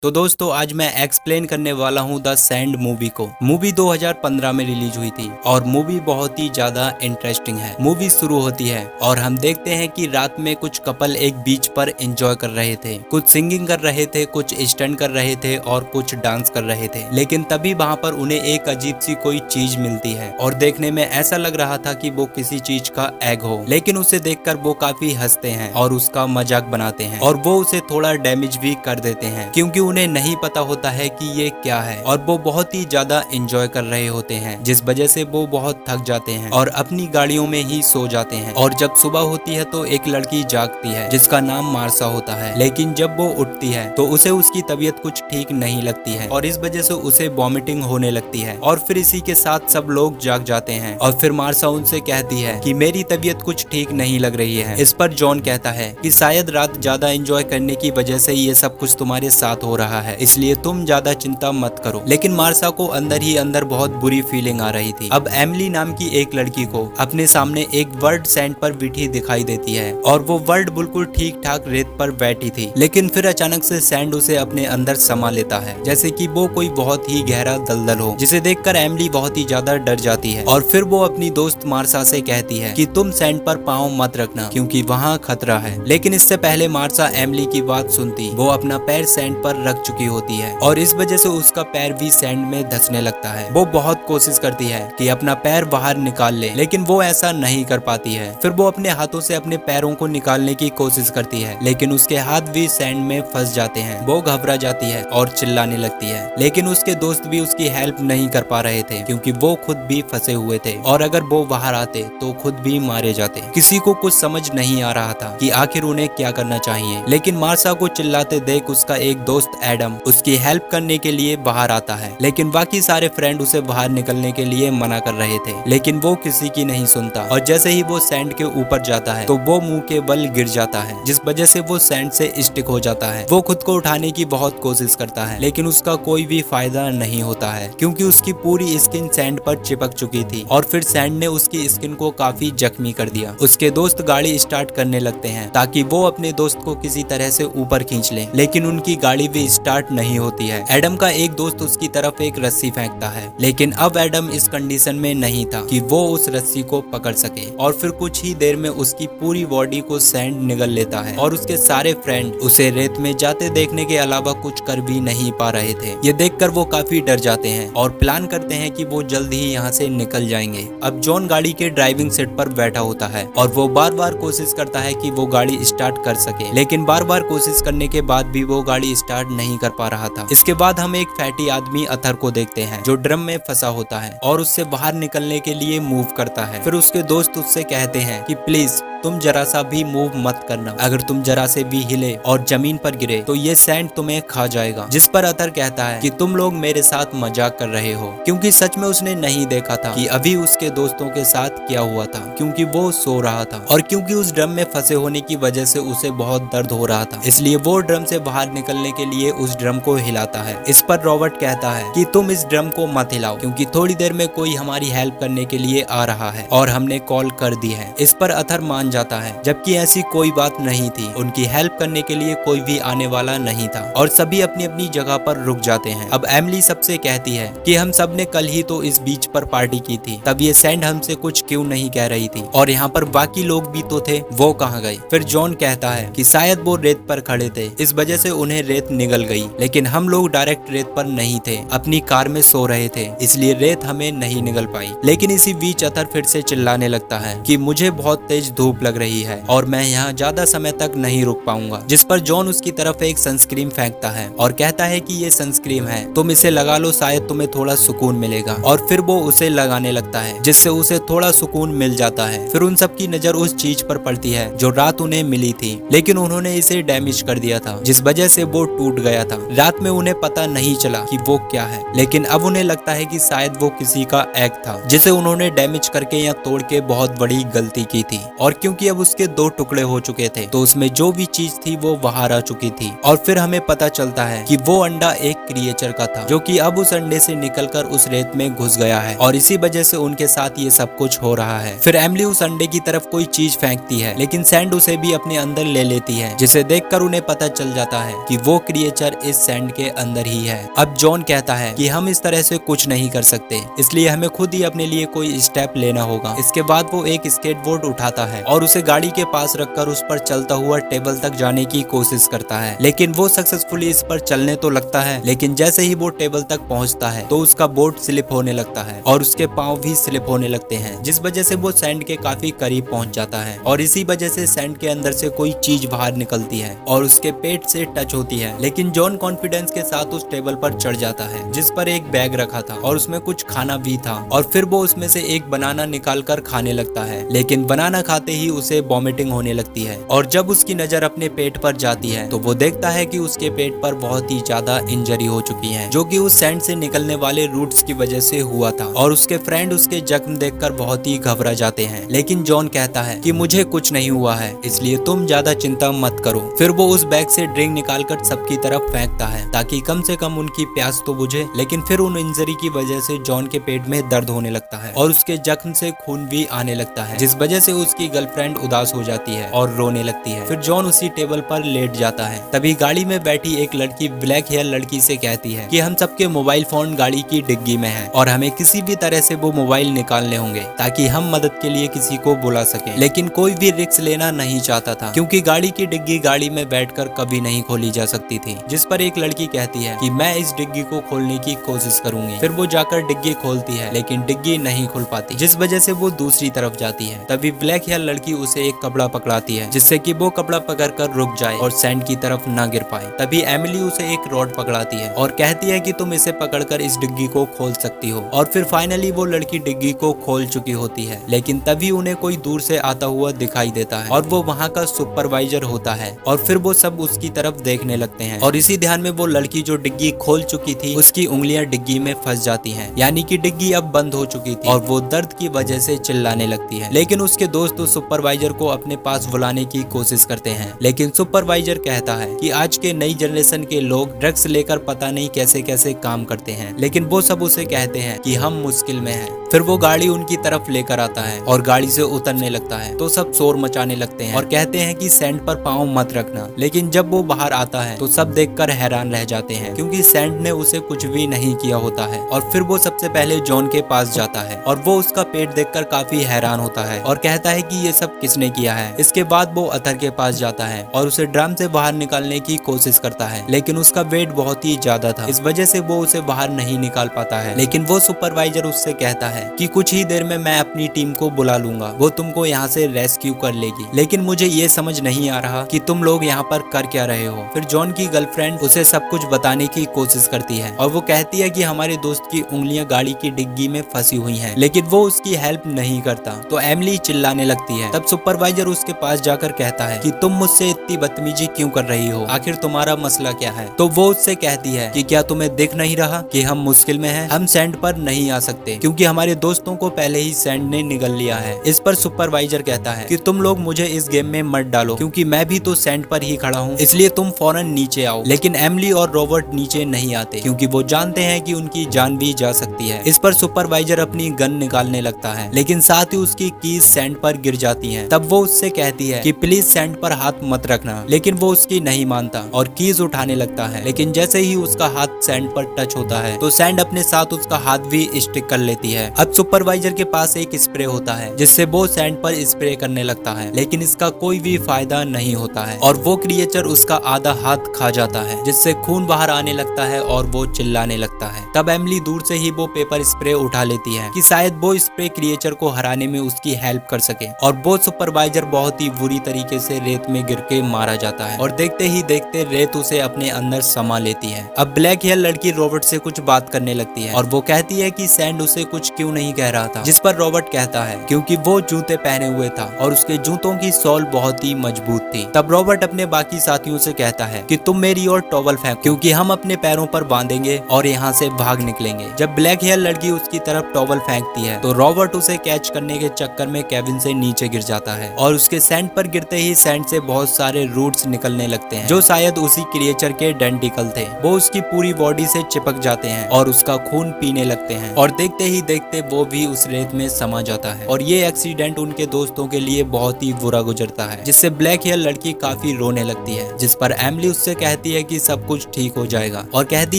तो दोस्तों आज मैं एक्सप्लेन करने वाला हूँ द सैंड मूवी को। मूवी 2015 में रिलीज हुई थी और मूवी बहुत ही ज्यादा इंटरेस्टिंग है। मूवी शुरू होती है और हम देखते हैं कि रात में कुछ कपल एक बीच पर एंजॉय कर रहे थे, कुछ सिंगिंग कर रहे थे, कुछ स्टंट कर रहे थे और कुछ डांस कर रहे थे। लेकिन तभी वहाँ पर उन्हें एक अजीब सी कोई चीज मिलती है और देखने में ऐसा लग रहा था कि वो किसी चीज का एग हो, लेकिन उसे देखकर वो काफी हंसते हैं और उसका मजाक बनाते हैं और वो उसे थोड़ा डैमेज भी कर देते हैं क्योंकि उन्हें नहीं पता होता है कि ये क्या है। और वो बहुत ही ज्यादा एंजॉय कर रहे होते हैं जिस वजह से वो बहुत थक जाते हैं और अपनी गाड़ियों में ही सो जाते हैं। और जब सुबह होती है तो एक लड़की जागती है जिसका नाम मार्सा होता है, लेकिन जब वो उठती है तो उसे उसकी तबीयत कुछ ठीक नहीं लगती है और इस वजह से उसे वॉमिटिंग होने लगती है। और फिर इसी के साथ सब लोग जाग जाते हैं और फिर मार्सा उनसे कहती है कि मेरी तबीयत कुछ ठीक नहीं लग रही है। इस पर जॉन कहता है कि शायद रात ज्यादा एंजॉय करने की वजह से ये सब कुछ तुम्हारे साथ हो रहा है, इसलिए तुम ज्यादा चिंता मत करो। लेकिन मार्सा को अंदर ही अंदर बहुत बुरी फीलिंग आ रही थी। अब एमिली नाम की एक लड़की को अपने सामने एक वर्ड सैंड पर बैठी दिखाई देती है और वो वर्ड बिल्कुल ठीक ठाक रेत पर बैठी थी, लेकिन फिर अचानक से सैंड उसे अपने अंदर समा लेता है जैसे कि वो कोई बहुत ही गहरा दलदल हो, जिसे देखकर एमिली बहुत ही ज्यादा डर जाती है। और फिर वो अपनी दोस्त मार्सा से कहती है कि तुम सैंड पर पाँव मत रखना क्योंकि वहाँ खतरा है। लेकिन इससे पहले मार्सा एमिली की बात सुनती वो अपना पैर सैंड पर रख चुकी होती है और इस वजह से उसका पैर भी सैंड में धंसने लगता है। वो बहुत कोशिश करती है कि अपना पैर बाहर निकाल ले, लेकिन वो ऐसा नहीं कर पाती है। फिर वो अपने हाथों से अपने पैरों को निकालने की कोशिश करती है, लेकिन उसके हाथ भी सैंड में फंस जाते हैं। वो घबरा जाती है और चिल्लाने लगती है, लेकिन उसके दोस्त भी उसकी हेल्प नहीं कर पा रहे थे क्योंकि वो खुद भी फंसे हुए थे और अगर वो बाहर आते तो खुद भी मारे जाते। किसी को कुछ समझ नहीं आ रहा था कि आखिर उन्हें क्या करना चाहिए। लेकिन मार्सा को चिल्लाते देख उसका एक दोस्त एडम उसकी हेल्प करने के लिए बाहर आता है, लेकिन बाकी सारे फ्रेंड उसे बाहर निकलने के लिए मना कर रहे थे, लेकिन वो किसी की नहीं सुनता। और जैसे ही वो सैंड के ऊपर जाता है तो वो मुंह के बल गिर जाता है जिस वजह से वो सैंड से स्टिक हो जाता है। वो खुद को उठाने की बहुत कोशिश करता है लेकिन उसका कोई भी फायदा नहीं होता है क्योंकि उसकी पूरी स्किन सैंड पर चिपक चुकी थी और फिर सैंड ने उसकी स्किन को काफी जख्मी कर दिया। उसके दोस्त गाड़ी स्टार्ट करने लगते हैं ताकि वो अपने दोस्त को किसी तरह से ऊपर खींच ले, लेकिन उनकी गाड़ी भी स्टार्ट नहीं होती है। एडम का एक दोस्त उसकी तरफ एक रस्सी फेंकता है, लेकिन अब एडम इस कंडीशन में नहीं था कि वो उस रस्सी को पकड़ सके और फिर कुछ ही देर में उसकी पूरी बॉडी को सैंड निगल लेता है और उसके सारे फ्रेंड उसे रेत में जाते देखने के अलावा कुछ कर भी नहीं पा रहे थे। ये देखकर वो काफी डर जाते हैं और प्लान करते हैं कि वो जल्द ही यहाँ से निकल जाएंगे। अब जॉन गाड़ी के ड्राइविंग सीट पर बैठा होता है और वो बार बार कोशिश करता है कि वो गाड़ी स्टार्ट कर सके, लेकिन बार बार कोशिश करने के बाद भी वो गाड़ी स्टार्ट नहीं कर पा रहा था। इसके बाद हम एक फैटी आदमी अथर को देखते हैं जो ड्रम में फंसा होता है और उससे बाहर निकलने के लिए मूव करता है। फिर उसके दोस्त उससे कहते हैं कि प्लीज तुम जरा सा भी मूव मत करना, अगर तुम जरा से भी हिले और जमीन पर गिरे तो ये सैंड तुम्हें खा जाएगा। जिस पर अतर कहता है कि तुम लोग मेरे साथ मजाक कर रहे हो, क्योंकि सच में उसने नहीं देखा था कि अभी उसके दोस्तों के साथ क्या हुआ था, क्योंकि वो सो रहा था और क्योंकि उस ड्रम में फंसे होने की वजह से उसे बहुत दर्द हो रहा था, इसलिए वो ड्रम से बाहर निकलने के लिए उस ड्रम को हिलाता है। इस पर रॉबर्ट कहता है कि तुम इस ड्रम को मत हिलाओ क्योंकि थोड़ी देर में कोई हमारी हेल्प करने के लिए आ रहा है और हमने कॉल कर दी है। इस पर अथर मान जाता है, जबकि ऐसी कोई बात नहीं थी। उनकी हेल्प करने के लिए कोई भी आने वाला नहीं था और सभी अपनी अपनी जगह पर रुक जाते हैं। अब एमिली सबसे कहती है कि हम सब ने कल ही तो इस बीच पर पार्टी की थी, तब ये सैंड हमसे कुछ क्यों नहीं कह रही थी और यहाँ पर बाकी लोग भी तो थे, वो कहाँ गए। फिर जॉन कहता है कि शायद वो रेत पर खड़े थे, इस वजह से उन्हें रेत निगल गई, लेकिन हम लोग डायरेक्ट रेत पर नहीं थे, अपनी कार में सो रहे थे, इसलिए रेत हमें नहीं निगल पाई। लेकिन इसी बीच अथर फिर से चिल्लाने लगता है कि मुझे बहुत तेज धूप लग रही है और मैं यहाँ ज्यादा समय तक नहीं रुक पाऊंगा। जिस पर जॉन उसकी तरफ एक सनस्क्रीन फेंकता है और कहता है कि ये सनस्क्रीन है, तुम इसे लगा लो, शायद तुम्हें थोड़ा सुकून मिलेगा। और फिर वो उसे लगाने लगता है जिससे उसे थोड़ा सुकून मिल जाता है। फिर उन सब की नजर उस चीज पर पड़ती है जो रात उन्हें मिली थी, लेकिन उन्होंने इसे डैमेज कर दिया था जिस वजह से वो टूट गया था। रात में उन्हें पता नहीं चला कि वो क्या है, लेकिन अब उन्हें लगता है कि शायद वो किसी का एग था जिसे उन्होंने डैमेज करके या तोड़ के बहुत बड़ी गलती की थी। और क्योंकि अब उसके दो टुकड़े हो चुके थे तो उसमें जो भी चीज थी वो बाहर आ चुकी थी। और फिर हमें पता चलता है कि वो अंडा एक क्रिएचर का था जो कि अब उस अंडे से निकलकर उस रेत में घुस गया है और इसी वजह से उनके साथ ये सब कुछ हो रहा है। फिर एमिली उस अंडे की तरफ कोई चीज फेंकती है, लेकिन सैंड उसे भी अपने अंदर ले लेती है, जिसे देखकर उन्हें पता चल जाता है कि वो क्रिएचर क्रिएचर इस सैंड के अंदर ही है। अब जॉन कहता है कि हम इस तरह से कुछ नहीं कर सकते, इसलिए हमें खुद ही अपने लिए कोई स्टेप लेना होगा। इसके बाद वो एक स्केटबोर्ड उठाता है और उसे गाड़ी के पास रखकर उस पर चलता हुआ टेबल तक जाने की कोशिश करता है, लेकिन वो सक्सेसफुली इस पर चलने तो लगता है, लेकिन जैसे ही वो टेबल तक पहुंचता है तो उसका बोर्ड स्लिप होने लगता है और उसके पांव भी स्लिप होने लगते हैं, जिस वजह से वो सैंड के काफी करीब पहुंच जाता है और इसी वजह से सैंड के अंदर से कोई चीज बाहर निकलती है और उसके पेट से टच होती है। लेकिन जॉन कॉन्फिडेंस के साथ उस टेबल पर चढ़ जाता है जिस पर एक बैग रखा था और उसमें कुछ खाना भी था, और फिर वो उसमें से एक बनाना निकाल कर खाने लगता है, लेकिन बनाना खाते ही उसे वॉमिटिंग होने लगती है। और जब उसकी नजर अपने पेट पर जाती है तो वो देखता है कि उसके पेट पर बहुत ही ज्यादा इंजरी हो चुकी है, जो कि उस सैंड से निकलने वाले रूट्स की वजह से हुआ था। और उसके फ्रेंड उसके जख्म देखकर बहुत ही घबरा जाते हैं, लेकिन जॉन कहता है कि मुझे कुछ नहीं हुआ है, इसलिए तुम ज्यादा चिंता मत करो। फिर वो उस बैग से ड्रिंक निकालकर सबकी तरफ फेंकता है ताकि कम से कम उनकी प्यास तो बुझे, लेकिन फिर उन इंजरी की वजह से जॉन के पेट में दर्द होने लगता है और उसके जख्म से खून भी आने लगता है, जिस वजह से उसकी गर्लफ्रेंड उदास हो जाती है और रोने लगती है। फिर जॉन उसी टेबल पर लेट जाता है। तभी गाड़ी में बैठी एक लड़की ब्लैक हेयर लड़की से कहती है कि हम सबके मोबाइल फोन गाड़ी की डिग्गी में है और हमें किसी भी तरह से वो मोबाइल निकालने होंगे ताकि हम मदद के लिए किसी को बुला सकें। लेकिन कोई भी रिस्क लेना नहीं चाहता था क्योंकि गाड़ी की डिग्गी गाड़ी में बैठकर कभी नहीं खोली जा सकती थी, जिस पर एक लड़की कहती है कि मैं इस डिग्गी को खोलने की कोशिश करूंगी। फिर वो जाकर डिग्गी खोलती है लेकिन डिग्गी नहीं खुल पाती, जिस वजह से वो दूसरी तरफ जाती है। तभी ब्लैक हेयर लड़की उसे एक कपड़ा पकड़ाती है जिससे कि वो कपड़ा पकड़कर रुक जाए और सैंड की तरफ न गिर पाए। तभी एमिली उसे एक रॉड पकड़ाती है और कहती है कि तुम इसे पकड़कर इस डिग्गी को खोल सकती हो। और फिर फाइनली वो लड़की डिग्गी को खोल चुकी होती है, लेकिन तभी उन्हें कोई दूर से आता हुआ दिखाई देता है और वो वहाँ का सुपरवाइजर होता है। और फिर वो सब उसकी तरफ देखने लगते हैं और इसी ध्यान में वो लड़की जो डिग्गी खोल चुकी थी उसकी उंगलियां डिग्गी में फंस जाती हैं, यानी कि डिग्गी अब बंद हो चुकी थी और वो दर्द की वजह से चिल्लाने लगती है। लेकिन उसके दोस्त उस सुपरवाइजर को अपने पास बुलाने की कोशिश करते हैं, लेकिन सुपरवाइजर कहता है कि आज के नई जनरेशन के लोग ड्रग्स लेकर पता नहीं कैसे कैसे काम करते हैं, लेकिन वो सब उसे कहते हैं कि हम मुश्किल में हैं। फिर वो गाड़ी उनकी तरफ लेकर आता है और गाड़ी से उतरने लगता है तो सब शोर मचाने लगते हैं और कहते हैं कि सैंड पर पाँव मत रखना। लेकिन जब वो बाहर आता है तो सब देखकर हैरान रह जाते हैं क्योंकि सैंड ने उसे कुछ भी नहीं किया होता है। और फिर वो सबसे पहले जॉन के पास जाता है और वो उसका पेट देखकर काफी हैरान होता है और कहता है कि ये सब किसने किया है। इसके बाद वो अतर के पास जाता है और उसे ड्रम से बाहर निकालने की कोशिश करता है, लेकिन उसका वेट बहुत ही ज्यादा था, इस वजह से वो उसे बाहर नहीं निकाल पाता है। लेकिन वो सुपरवाइजर उससे कहता है कि कुछ ही देर में मैं अपनी टीम को बुला लूंगा, वो तुमको यहाँ से रेस्क्यू कर लेगी, लेकिन मुझे ये समझ नहीं आ रहा कि तुम लोग यहाँ पर कर क्या रहे हो। फिर जॉन की गर्लफ्रेंड उसे सब कुछ बताने की कोशिश करती है और वो कहती है कि हमारे दोस्त की उंगलियां गाड़ी की डिग्गी में फंसी हुई हैं, लेकिन वो उसकी हेल्प नहीं करता। तो एमिली चिल्लाने लगती है। तब सुपरवाइजर उसके पास जाकर कहता है कि तुम मुझसे इतनी बदतमीजी क्यों कर रही हो, आखिर तुम्हारा मसला क्या है। तो वो उससे कहती है कि क्या तुम्हें दिख नहीं रहा कि हम मुश्किल में हैं, हम सैंड पर नहीं आ सकते क्योंकि हमारे दोस्तों को पहले ही सैंड ने निगल लिया है। इस पर सुपरवाइजर कहता है कि तुम लोग मुझे इस गेम में मत डालो क्योंकि मैं भी तो सैंड पर ही खड़ा हूँ, इसलिए तुम फौरन नीचे आओ। लेकिन एमिली और रॉबर्ट नीचे नहीं आते क्योंकि वो जानते हैं कि उनकी जान भी जा सकती है। इस पर सुपरवाइजर अपनी गन निकालने लगता है, लेकिन साथ ही उसकी कीज सैंड पर गिर जाती हैं। तब वो उससे कहती है कि प्लीज सैंड पर हाथ मत रखना, लेकिन वो उसकी नहीं मानता और कीज उठाने लगता है। लेकिन जैसे ही उसका हाथ सैंड पर टच होता है तो सैंड अपने साथ उसका हाथ भी स्टिक कर लेती है। अब सुपरवाइजर के पास एक स्प्रे होता है जिससे वो सैंड पर स्प्रे करने लगता है, लेकिन इसका कोई भी फायदा नहीं होता है और वो क्रिएचर उसका आधा हाथ खा जाता है जिससे खून बाहर आने लगता है और वो चिल्लाने लगता है। तब एमिली दूर से ही वो पेपर स्प्रे उठा लेती है कि शायद वो स्प्रे क्रिएचर को हराने में उसकी हेल्प कर सके, और वो सुपरवाइजर बहुत ही बुरी तरीके से रेत में गिर के मारा जाता है और देखते ही देखते रेत उसे अपने अंदर समा लेती है। अब ब्लैक हेयर लड़की रॉबर्ट से कुछ बात करने लगती है और वो कहती है कि सैंड उसे कुछ क्यों नहीं कह रहा था, जिस पर रॉबर्ट कहता है क्योंकि वो जूते पहने हुए था और उसके जूतों की सोल बहुत ही मजबूत थी। तब रॉबर्ट अपने बाकी साथियों से कहता है कि तुम मेरी और टॉवल फेंको क्योंकि हम अपने पैरों पर बांधेंगे और यहाँ से भाग निकलेंगे। जब ब्लैक हेयर लड़की उसकी तरफ टॉवल फेंकती है तो रॉबर्ट उसे कैच करने के चक्कर में केविन से नीचे गिर जाता है और उसके सैंड पर गिरते ही सैंड से बहुत सारे रूट्स निकलने लगते हैं जो शायद उसी क्रिएचर के डेंटिकल थे। वो उसकी पूरी बॉडी से चिपक जाते हैं और उसका खून पीने लगते हैं और देखते ही देखते वो भी उस रेत में समा जाता है। और ये एक्सीडेंट उनके दोस्तों के लिए बहुत ही बुरा गुजरता है, जिससे ब्लैक हेयर लड़की काफी रोने लगती है, जिस पर एमिली उससे कहती कहती है कि सब कुछ ठीक हो जाएगा और कहती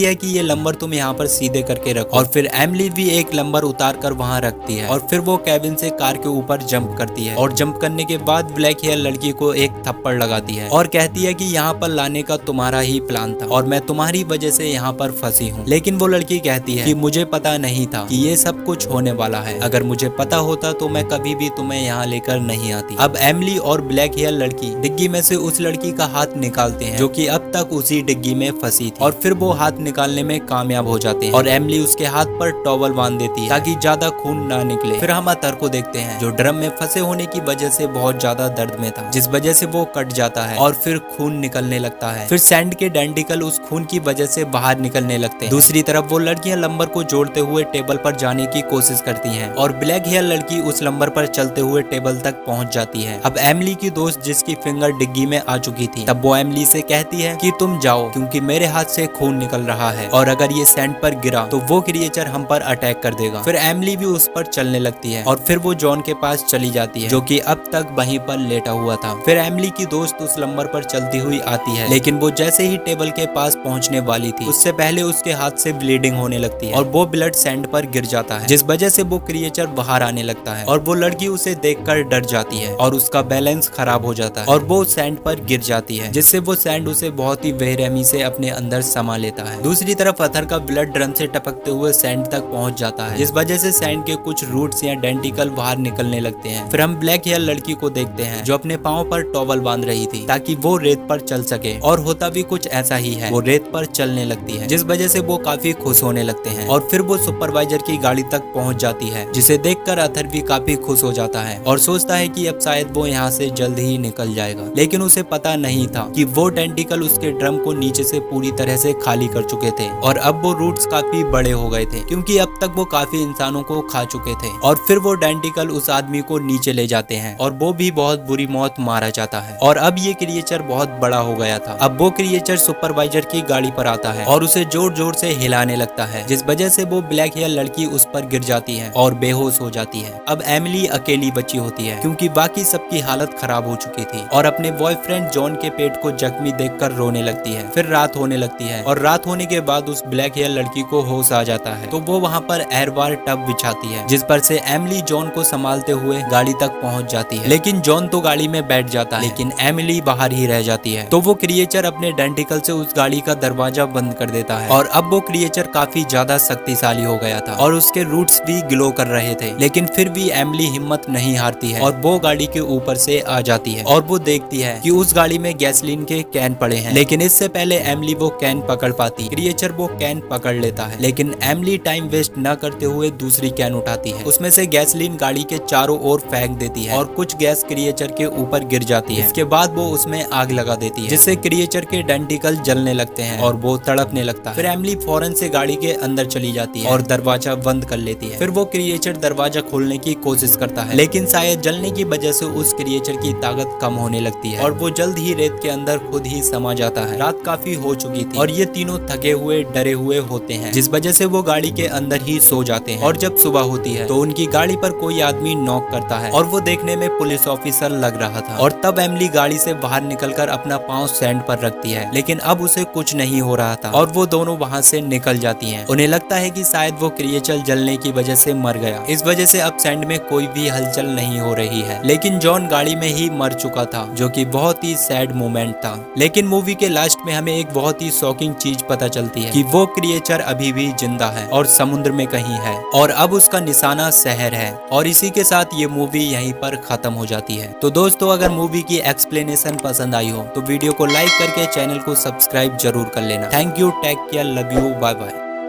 है कि ये लंबर तुम यहाँ पर सीधे करके रखो। और फिर एमिली भी एक लंबर उतार कर वहाँ रखती है और फिर वो केविन से कार के ऊपर जंप करती है और जंप करने के बाद ब्लैक हेयर लड़की को एक थप्पड़ लगाती है और कहती है कि यहाँ पर लाने का तुम्हारा ही प्लान था और मैं तुम्हारी वजह से यहाँ पर फंसी हूँ। लेकिन वो लड़की कहती है कि मुझे पता नहीं था कि ये सब कुछ होने वाला है, अगर मुझे पता होता तो मैं कभी भी तुम्हें यहाँ लेकर नहीं आती। अब एमिली और ब्लैक हेयर लड़की डिग्गी में से उस लड़की का हाथ निकालते हैं जो कि अब तक उसी डिग्गी में फंसी थी और फिर वो हाथ निकालने में कामयाब हो जाते हैं और एमिली उसके हाथ पर टॉवल बांध देती है ताकि ज्यादा खून ना निकले। फिर हम अतर को देखते हैं जो ड्रम में फंसे होने की वजह से बहुत ज्यादा दर्द में था, जिस वजह से वो कट जाता है और फिर खून निकलने लगता है। फिर सैंड के डेंटिकल उस खून की वजह से बाहर निकलने लगते हैं। दूसरी तरफ वो लड़कियां लंबर को जोड़ते हुए टेबल पर जाने की कोशिश करती हैं और ब्लैक हेयर लड़की उस लंबर पर चलते हुए टेबल तक पहुंच जाती है। अब एमिली की दोस्त जिसकी फिंगर डिग्गी में आ चुकी थी, तब वो एमिली से कहती है कि तुम जाओ क्योंकि मेरे हाथ से खून निकल रहा है और अगर ये सैंड पर गिरा तो वो क्रिएचर हम पर अटैक कर देगा। फिर एमिली भी उस पर चलने लगती है और फिर वो जॉन के पास चली जाती है जो कि अब तक वहीं पर लेटा हुआ था। फिर एमिली की दोस्त उस लंबर पर चलती हुई आती है लेकिन वो जैसे ही टेबल के पास पहुंचने वाली थी उससे पहले उसके हाथ से ब्लीडिंग होने लगती है और वो ब्लड सैंड पर गिर जाता है, जिस वजह से वो क्रिएचर बाहर आने लगता है और वो लड़की उसे देखकर डर जाती है और उसका बैलेंस खराब हो जाता है और वो सैंड पर गिर जाती है, जिससे वो सैंड उसे बहुत ही बेरहमी से अपने अंदर समा लेता है। दूसरी तरफ अथर का ब्लड ड्रम से टपकते हुए सैंड तक पहुंच जाता है, जिस वजह से सैंड के कुछ रूट्स या डेंटिकल बाहर निकलने लगते हैं। फिर हम ब्लैक हेयर लड़की को देखते हैं जो अपने पाँव पर टॉवल बांध रही थी ताकि वो रेत पर चल सके और होता भी कुछ ऐसा ही है, वो रेत पर चलने लगती है जिस वजह से वो काफी खुश होने लगते हैं और फिर वो सुपरवाइजर की गाड़ी तक पहुंच जाती है, जिसे देखकर अथर भी काफी खुश हो जाता है और सोचता है कि अब शायद वो यहाँ से जल्द ही निकल जाएगा। लेकिन उसे पता नहीं था कि वो डेंटिकल उसके ड्रम को नीचे से पूरी तरह से खाली कर चुके थे और अब वो रूट्स काफी बड़े हो गए थे क्योंकि अब तक वो काफी इंसानों को खा चुके थे। और फिर वो डेंटिकल उस आदमी को नीचे ले जाते हैं और वो भी बहुत बुरी मौत मारा जाता है और अब ये क्रिएचर बहुत बड़ा हो गया था। अब वो क्रिएचर सुपरवाइजर की गाड़ी पर आता है और उसे जोर जोर से हिलाने लगता है, जिस वजह से वो ब्लैक हेयर लड़की उस पर गिर जाती है और बेहोश हो जाती है। अब एमिली अकेली बची होती है क्योंकि बाकी सबकी हालत खराब हो चुकी थी और अपने बॉयफ्रेंड जॉन के पेट को जख्मी देखकर रोने लगती है। फिर रात होने लगती है और रात होने के बाद उस ब्लैक हेयर लड़की को होश आ जाता है तो वो वहाँ पर एयरबार टब बिछाती है, जिस पर से एमिली जॉन को संभालते हुए गाड़ी तक पहुँच जाती है। लेकिन जॉन तो गाड़ी में बैठ जाता है लेकिन एमिली बाहर ही रह जाती है। तो वो क्रिएचर अपने डेंटिकल से उस गाड़ी का दरवाजा बंद कर देता है और अब वो क्रिएचर काफी ज्यादा शक्तिशाली हो गया था और उसके रूट्स भी ग्लो कर रहे थे। लेकिन फिर भी एमिली हिम्मत नहीं हारती है और वो गाड़ी के ऊपर से आ जाती है और वो देखती है कि उस गाड़ी में गैसोलीन के कैन पड़े हैं। लेकिन इससे पहले एमिली वो कैन पकड़ पाती, क्रिएचर वो कैन पकड़ लेता है लेकिन एमिली टाइम वेस्ट न करते हुए दूसरी कैन उठाती है, उसमें से गैसोलीन गाड़ी के चारों ओर फेंक देती है और कुछ गैस क्रिएचर के ऊपर गिर जाती है। इसके बाद वो उसमें आग लगा देती है जिससे क्रिएचर के डेंटिकल जलने लगते हैं और वो तड़पने लगता है। फिर एमिली फौरन से गाड़ी के अंदर चली जाती है और दरवाजा बंद कर लेती है। फिर वो क्रिएचर दरवाजा खोलने की कोशिश करता है लेकिन शायद जलने की वजह से उस क्रिएचर की ताकत कम होने लगती है और वो जल्द ही रेत के अंदर खुद ही समा जाता है। रात काफी हो चुकी थी और ये तीनों थके हुए डरे हुए होते हैं, जिस वजह से वो गाड़ी के अंदर ही सो जाते हैं। और जब सुबह होती है तो उनकी गाड़ी पर कोई आदमी नॉक करता है और वो देखने में पुलिस ऑफिसर लग रहा था और तब एमिली गाड़ी से बाहर निकलकर अपना पाँव सैंड पर रखती है लेकिन अब उसे कुछ नहीं हो रहा था और वो दोनों वहाँ से निकल जाती हैं। उन्हें लगता है कि शायद वो क्रिएचर जलने की वजह से मर गया, इस वजह से अब सैंड में कोई भी हलचल नहीं हो रही है। लेकिन जॉन गाड़ी में ही मर चुका था जो कि बहुत ही सैड मोमेंट था। लेकिन मूवी के लास्ट में हमें एक बहुत ही शॉकिंग चीज पता चलती है कि वो क्रिएचर अभी भी जिंदा है और समुद्र में कहीं है और अब उसका निशाना शहर है। और इसी के साथ ये मूवी यहीं पर खत्म हो जाती है। तो दोस्तों अगर मूवी की एक्सप्लेनेशन पसंद आई हो तो वीडियो को लाइक करके चैनल को सब्सक्राइब जरूर कर लेना। Thank you, take care, love you, bye bye.